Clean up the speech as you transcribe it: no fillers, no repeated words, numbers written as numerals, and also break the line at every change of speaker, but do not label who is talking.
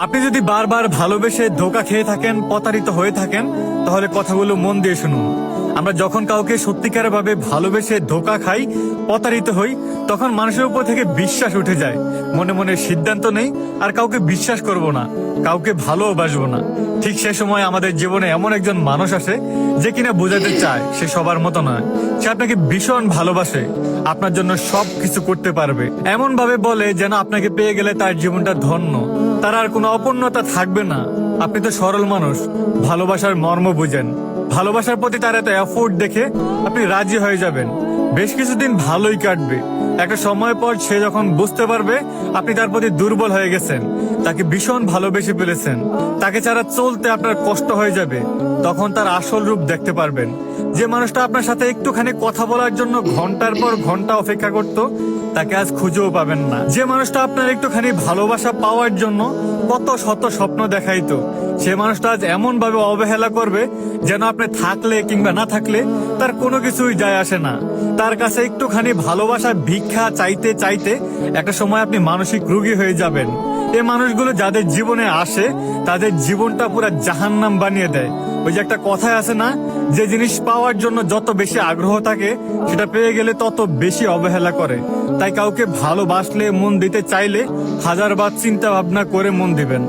আপনি যদি বারবার ভালোবেসে ধোঁকা খেয়ে থাকেন, প্রতারিত হয়ে থাকেন, তাহলে কথাগুলো মন দিয়ে শুনুন। আমরা যখন কাউকে সত্যিকার ভাবে ভালোবেসে ধোঁকা খাই, প্রতারিত হই, তখন মানুষের উপর থেকে বিশ্বাস উঠে যায়। মনে মনে সিদ্ধান্ত নেই আর কাউকে বিশ্বাস করব না, কাউকে ভালোবাসবো না। ঠিক সে সময় আমাদের জীবনে এমন একজন মানুষ আসে যে কিনা বোঝাতে চায় সে সবার মতো নয়, সে আপনাকে ভীষণ ভালোবাসে, আপনার জন্য সব কিছু করতে পারবে, এমন ভাবে বলে যেন আপনাকে পেয়ে গেলে তার জীবনটা ধন্য, তার আর কোনো অপূর্ণতা থাকবে না। আপনি তো সরল মানুষ, ভালোবাসার মর্ম বুঝেন। ভালোবাসার প্রতি তার এত এফোর্ট দেখে আপনি রাজি হয়ে যাবেন। বেশ কিছুদিন ভালোই কাটবে। একটা সময় পর সে যখন বুঝতে পারবে আপনি তার প্রতি দুর্বল হয়ে গেছেন, তাকে ভীষণ ভালোবেসে ফেলেছেন, তাকে ছাড়া চলতে আপনার কষ্ট হয়ে যাবে, তখন তার আসল রূপ দেখতে পারবেন। যে মানুষটা আপনার সাথে একটুখানি কথা বলার জন্য ঘন্টার পর ঘন্টা অপেক্ষা করত, তাকে আজ খুঁজেও পাবেন না। যে মানুষটা আপনার একটুখানি ভালোবাসা পাওয়ার জন্য কত শত স্বপ্ন দেখাইতো, সে মানুষটা আজ এমন ভাবে অবহেলা করবে যেন আপনি থাকলে কিংবা না থাকলে তার কোনো কিছুই যায় আসে না। তার কাছে একটুখানি ভালোবাসা ভিক্ষা চাইতে চাইতে একটা সময় আপনি মানসিক রোগী হয়ে যাবেন। এই মানুষগুলো যাদের জীবনে আসে তাদের জীবনটা পুরো জাহান্নাম বানিয়ে দেয়। ওই যে একটা কথাই আছে না, যে জিনিস পাওয়ার জন্য যত বেশি আগ্রহ থাকে সেটা পেয়ে গেলে তত বেশি অবহেলা করে। তাই কাউকে ভালোবাসলে, মন দিতে চাইলে 1000 বার চিন্তা ভাবনা করে মন দিবেন।